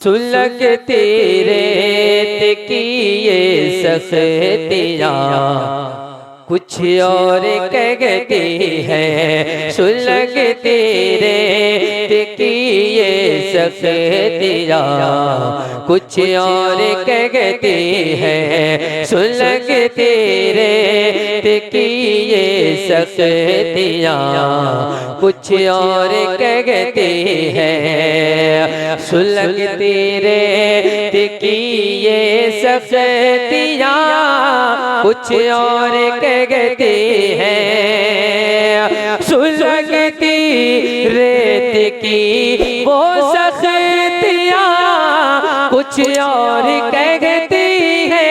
सुलगती रेत की ये सख्तियाँ कुछ और कहती है। सुलगती रेत की ये सख्तियाँ कुछ और कहती है। सुलगती रेत की ये सख्तियाँ कुछ और कहती है। सुलगती रेत की ये सख्तियाँ कुछ और कहती है। सुलगती रेत की वो सख्तियाँ कुछ और कहती है।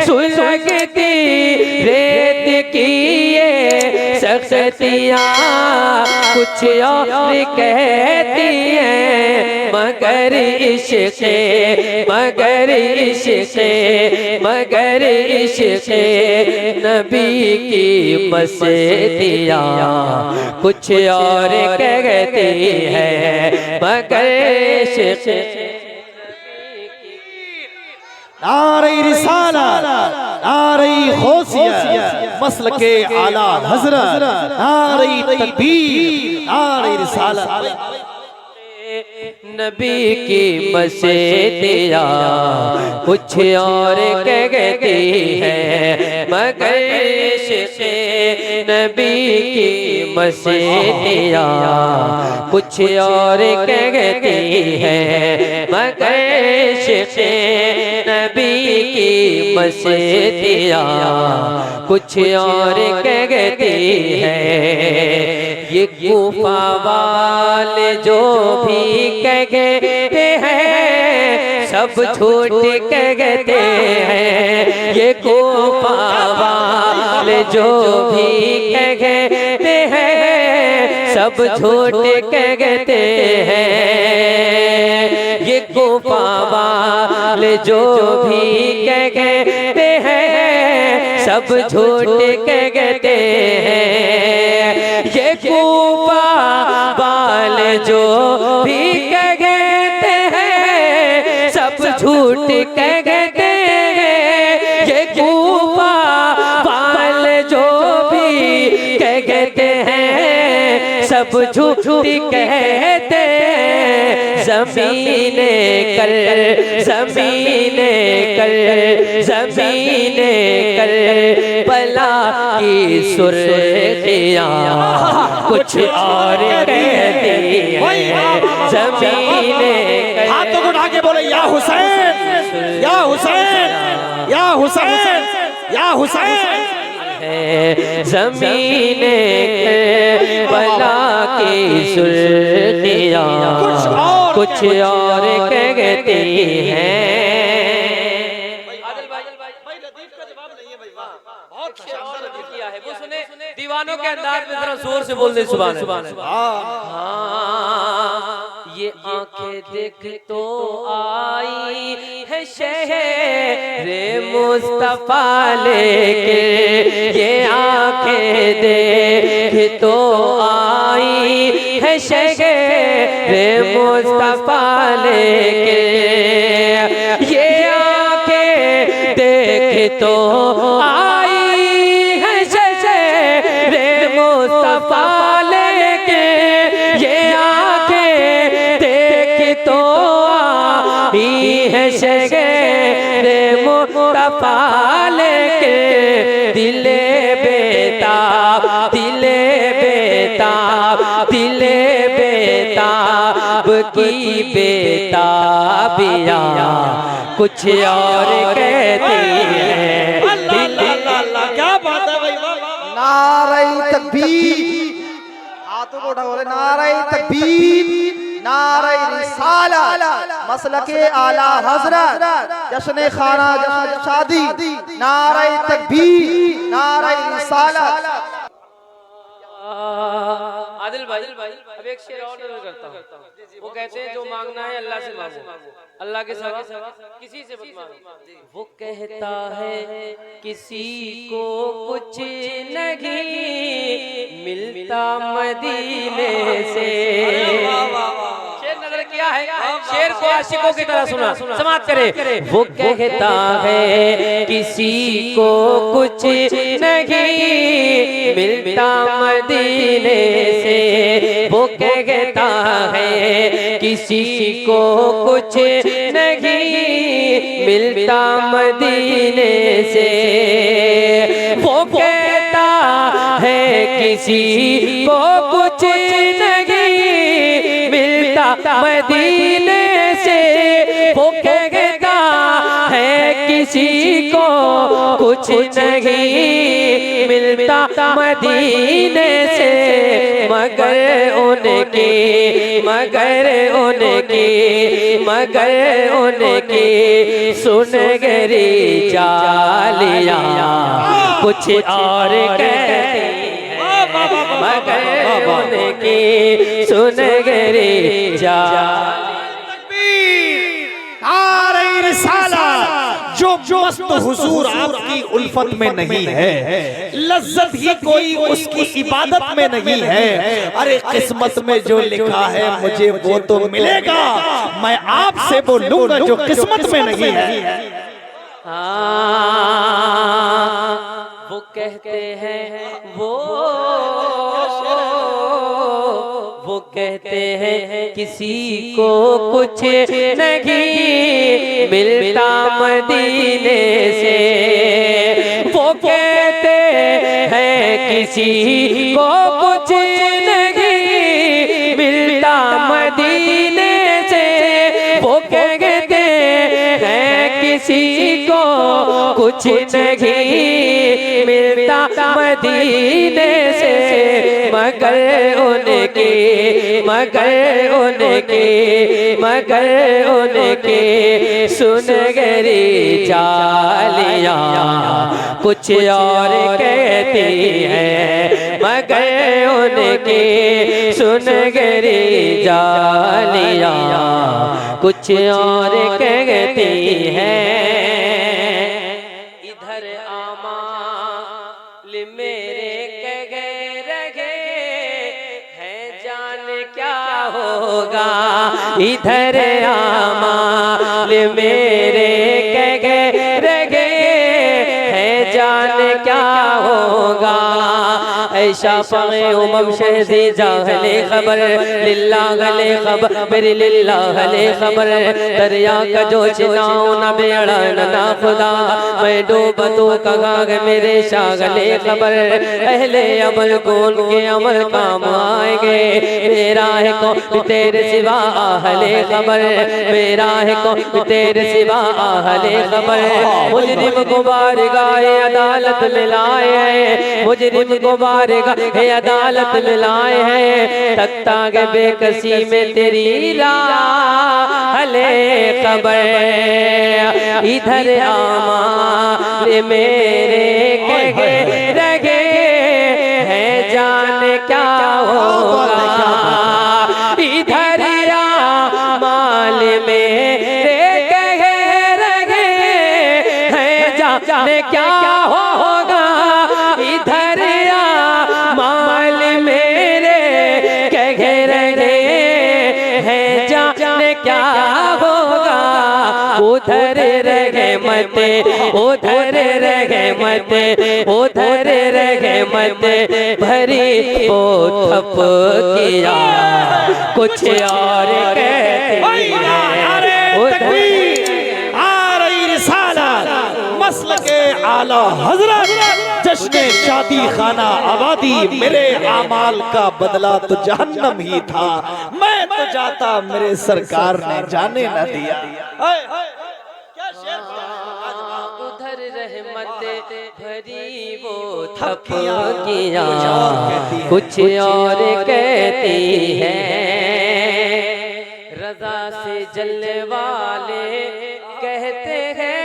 सुलगती रेत की ये सख्तियाँ कुछ और कहती हैं। मगर इश्क़ नबी की मस्तियाँ कुछ और कहती है। मगर इश्क़ नारे रिसालत, नारे गौसियत, मसलके आला हज़रत, नारे तकबीर, नारे रिसालत। नबी की मस्तियाँ कुछ और कहती है। मगर इश्क़ नबी की मस्तियाँ कुछ और कहती है। मगर इश्क़ नबी की मस्तियाँ कुछ और कहती है। ये कूफा वाले जो भी कहते हैं सब झूठ कहते हैं। ये कूफा वाले जो भी कहते हैं सब झूठ कहते हैं। ये कूफा वाले जो भी कहते हैं सब झूठ कहते हैं। ये कूफा वाले जो भी कहते हैं सब झूठ कहते हैं। ये कूफा वाले जो भी कहते हैं सब झूठ कहते हैं। ज़मीने कर पला की सुर्खियाँ कुछ और कहती हैं। ज़मीने हाथों को उठा के बोले या हुसैन, या हुसैन, या हुसैन, या हुसैन। ज़मीने पला की सुर्खियाँ कुछ और कहती हैं। दीवानों के अंदाज में जरा जोर से बोल दे सुभान अल्लाह। ये आंखें देख तो आई है शहरे मुस्तफा लेके। ये आंखें देख तो आई है शहरे मुस्तफा लेके। ये आंखें देख तो आई है शहरे मुस्तफा लेके। ये आंखें देख तो आई है शहरे मुस्तफा लेके। दिले बेताब की बेताबियाँ कुछ और कहती है। क्या बात है भाई। नारे तकबीर, हाथों को उठा बोले नारे तकबीर, नारे रिसालत, मसलके आला हज़रत, जश्न खाना जश्न शादी, नारे तकबीर, नारे रिसालत। आदिल भाई अब एक शेर और नज़र करता हूँ। वो कहते हैं जो मांगना है अल्लाह से मांगो, अल्लाह के सिवा किसी से मत मांगो। वो कहता है किसी को कुछ नहीं मिलता मदीने से। शेर नजर किया है, शेर को आशिकों की तरह सुना, समाप्त करे। वो कहता है किसी को कुछ नहीं मिलता मदीने से, वो कहता है किसी को कुछ नहीं मिलता मदीने से, वो कहता है किसी को कुछ नहीं मिलता मदीने से, वो कहता है किसी को कुछ नहीं मिलता मदीने से, मगर उनकी सुनहरी जालियां कुछ और कहती हैं, मगर उनकी सुनहरी जालियां। जो मस्त हुजूर आपकी उल्फत में नहीं है, लज्जत ही कोई उसकी इबादत में नहीं है। अरे किस्मत में जो लिखा है मुझे वो तो मिलेगा, मैं आपसे वो लूंगा जो किस्मत में नहीं है। वो कहते हैं वो कहते हैं किसी को कुछ नहीं मिलता मदीने से, वो कहते हैं किसी को कुछ नहीं मिलता मदीने से, वो कहते हैं किसी को कुछ नहीं मिलता मदीने से, मगर उनके सुनहरी जालियां कुछ और कहती हैं, मगर उनके सुनहरी जालियां कुछ और कहती हैं। इधर आमाल मेरे कह रहे हैं, जान क्या होगा, इधर आमाल मेरे कह रहे हैं, जान क्या होगा। ऐशा पाए उमम शहदी जाहले खबर, लिल्ला गले खबर मेरी लिल्ला गले खबर, दरिया का जो चिनाओ न बेड़ा ना खुदा, मैं डूब तो कगाग मेरे शागले खबर, अहले अमल को उनके अमल काम आएंगे, मेरा है को तेरे सिवा आहले खबर, मेरा है को तेरे सिवा आहले खबर। मुजरिम को बारगाह अदालत में लाए हैं, मुजरिम को बारगाह अदालत में लाए हैं, तख्ता के बेकसी में तेरी राहले खबर, इधर आमाल मेरे कह रहे हैं, जान क्या होगा, इधर आमाल मेरे कह रहे हैं, जान क्या होगा, इधर आमाल मेरे कह रहे हैं, जान क्या होगा, उधर रहे मत, उधर रहे मत, उधर रहे मत, भरी वो थप किया कुछ और कहती है, उधर आ रही रिसाला मसलके आला हजरत, जश्ने शादी खाना आबादी, मेरे आमाल का बदला तो जहन्नम ही था, मैं तो जाता मेरे सरकार ने जाने न दिया। उधर रहमत भरी वो थप किया कुछ और कहती है, रजा से जलने वाले कहते हैं,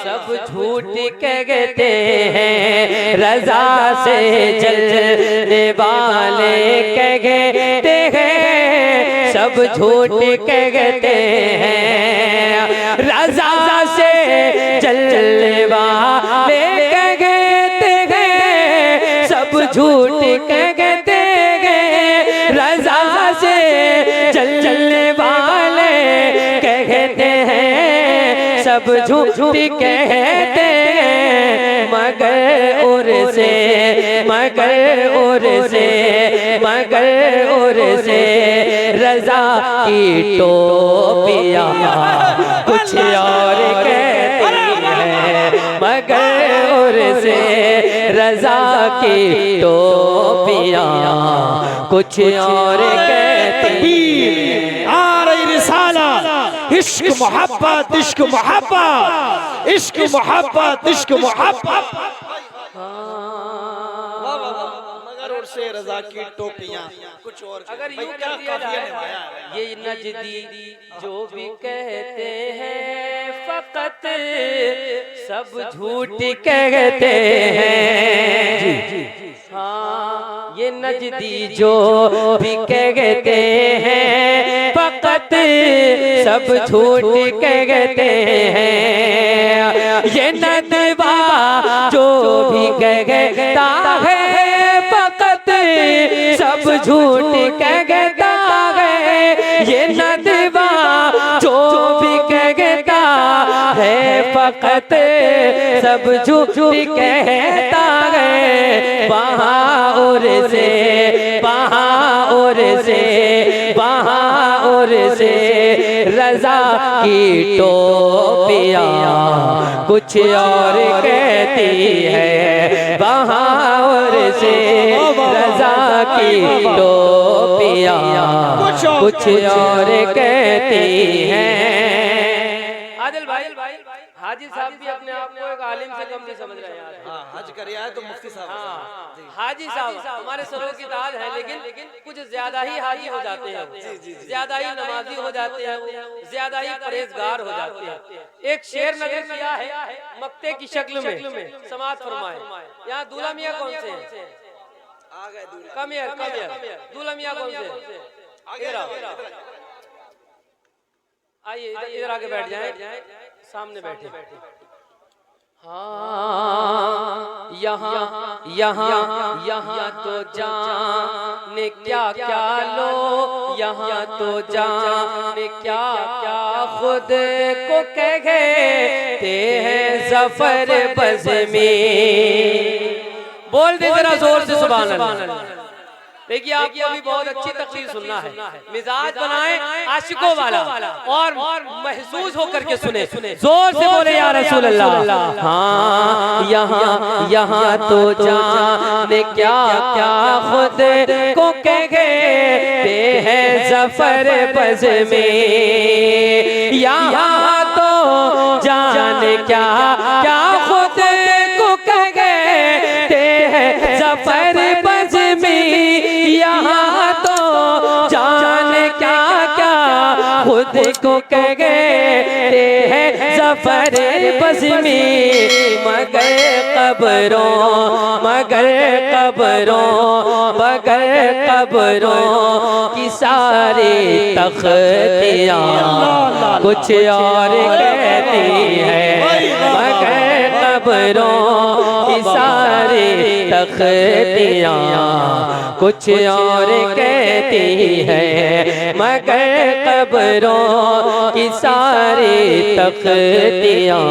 सब झूठ कहते हैं, रजा से जलने वाले कहते हैं, सब झूठ कहते हैं, रजा से जलने वाले कहते हैं, सब झूठ कहते हैं, रजा से जलने वाले कहते हैं, सब झूठ कहते हैं, मगर और से रजा की टोपिया कुछ और कहती है, मगर और से रजा की टोपिया कुछ और कहती है। आ रही रिसाला, इश्क मोहब्बत, इश्क मोहब्बत, इश्क मोहब्बत, इश्क मोहब्बत, मगर और से रजा की टोपियां कुछ और। अगर यूं कर दिया जाए, ये नजदी जो भी कहते हैं फकत सब झूठ कहते हैं। हाँ, ये नजदी जो भी कहते हैं फकत सब झूठ कहते हैं। ये नदवा जो भी कहता है फकत सब झूठ कहता है। ये नदवा जो भी कहता है फकत सब झूठ कहता है। वहाँ और से रजा की टोपिया कुछ और कहती है। वहाँ और से रजा की टोपिया कुछ और कहती है। आदिल भाई, हाजी साहब भी अपने आप को एक आलिम से कम नहीं समझ रहे हैं। हाँ, हज कर आया तो मुफ्ती साहब। हाँ, हाजी साहब हमारे सरों की ताज है, लेकिन कुछ ज्यादा ही हाजी हो जाते हैं, ज्यादा ही नमाजी हो जाते हैं, ज्यादा ही परहेजगार हो जाते हैं। एक शेर नजर किया है मक्ते की शक्ल में, समात फरमाए। यहाँ दूल्हा मियाँ कौन से हैं? कम यार, दूल्हा मियाँ कौन से? आइए इधर आके बैठ जाएं, सामने बैठे। हाँ, यहाँ तो जाने क्या क्या लो, यहाँ तो जाने क्या क्या खुद को कहते हैं ज़फ़र बज़्मी। बोल दे जरा जोर से सुभान अल्लाह। देखिए आपको अभी बहुत अच्छी तकरीर सुनना है, मिजाज बनाए आशिकों वाला और महसूस होकर के सुने, जोर से बोले या रसूल अल्लाह। हाँ, यहाँ तो जाने क्या क्या खुद को कहते हैं ज़फ़र बज़्मी। यहाँ तो जाने क्या क्या खुद को कहते हैं ज़फ़र बज़्मी। यहाँ तो जाने क्या क्या खुद को कहते हैं ज़फ़र बज़्मी। मगर कब्रों की सारी तख्तियाँ कुछ और कहती है। मगर कब्रों की सारी तख्तियाँ कुछ और कहती है। मगर कब्रों की सारी तख्तियाँ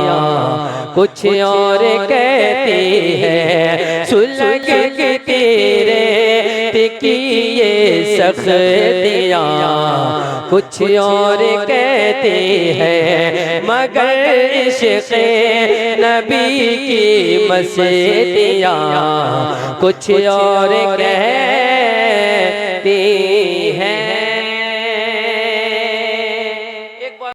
कुछ और कहती है। सुलग के तेरे की ये सख्तियाँ कुछ और कहती है। मगर इश्क़ नबी की मस्तियाँ कुछ और कहती हैं।